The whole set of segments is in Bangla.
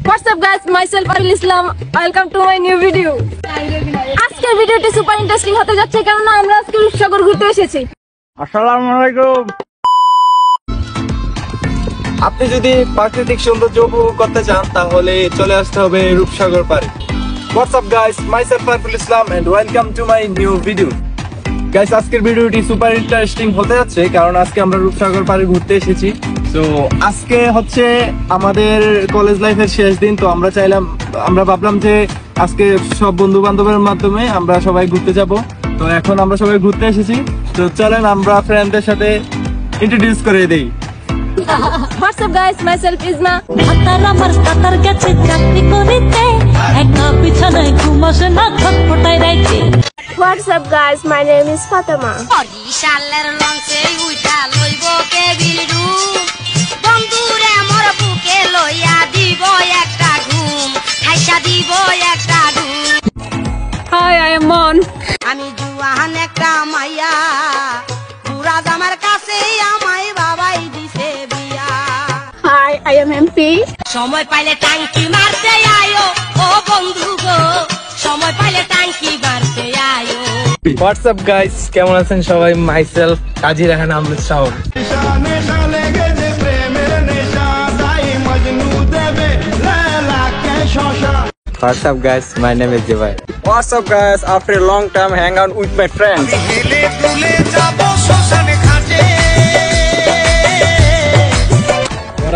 What's up guys, myself Arul Islam. Welcome to my new video. আজকের ভিডিওটি সুপার ইন্টারেস্টিং হতে যাচ্ছে কারণ আমরা আজকে রূপসাগর ঘুরতে এসেছি। আসসালামু আলাইকুম। আপনি যদি প্রাকৃতিক সৌন্দর্য উপভোগ করতে চান তাহলে চলে আসতে হবে রূপসাগর পাড়ে। What's up guys, myself Arul Islam and welcome to my new video. Guys, আজকের ভিডিওটি সুপার ইন্টারেস্টিং হতে যাচ্ছে কারণ আজকে আমরা রূপসাগর পাড়ে ঘুরতে এসেছি। তো আজকে হচ্ছে আমাদের কলেজ লাইফের শেষ দিন, তো আমরা ভাবলাম যে আজকে সব বন্ধু বান্ধবের মাধ্যমে আমরা সবাই ঘুরতে যাব। তো এখন আমরা সবাই ঘুরতে এসেছি, তো চলেন আমরা ফ্রেন্ডদের সাথে ইন্ট্রোডিউস করে দেই। What's up guys, myself Isma. আতার আমার কাতার গেছে চাকরি করিতে একা পিছনে ঘুমাসে না ছটফটাই রাইতে। What's up guys, my name is Fatima. বরিশালের লঞ্চে উইটা লইব কেবিলু বন্ধুরে মোর বুকে লইয়া দিব একটা ঘুম খাইসা দিব একটা ঘুম। Hi, I am Mon. আমি জুয়ান একটা মাইয়া পুরা জামার কাছে আমায় বাবাই দিছে বিয়া। Hi, I am MP. সময় পাইলে টাঙ্কি মারতে আয়ো ও বন্ধু গো, সময় পাইলে টাঙ্কি মারতে আয়ো। What's up guys, কেমন আছেন সবাই? Myself Kazi Rahan Ahmed Shaon. What's up guys, my name is Jivai. What's up guys, after a long time hang out with my friends.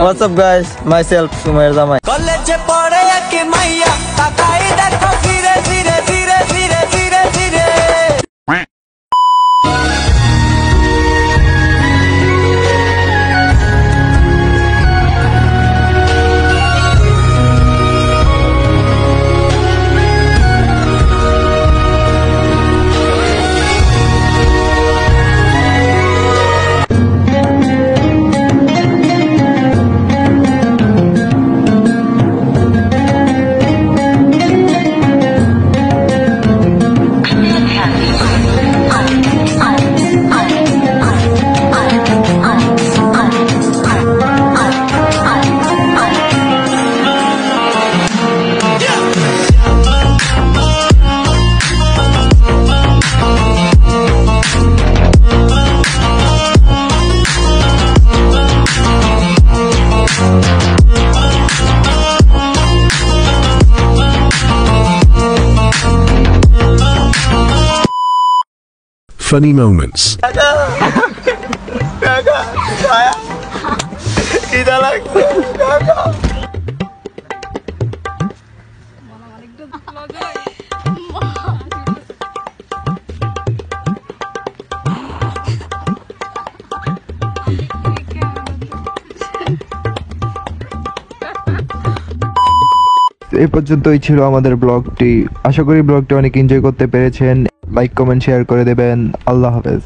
What's up guys, myself Sumer Zamai. College pade ke maiya takai dekho dhire dhire dhire dhire dhire dhire. Funny moments. এই পর্যন্তই ছিল আমাদের ব্লগটি। আশা করি ব্লগটি অনেক এনজয় করতে পেরেছেন। লাইক কমেন্ট শেয়ার করে দেবেন। আল্লাহ হাফেজ।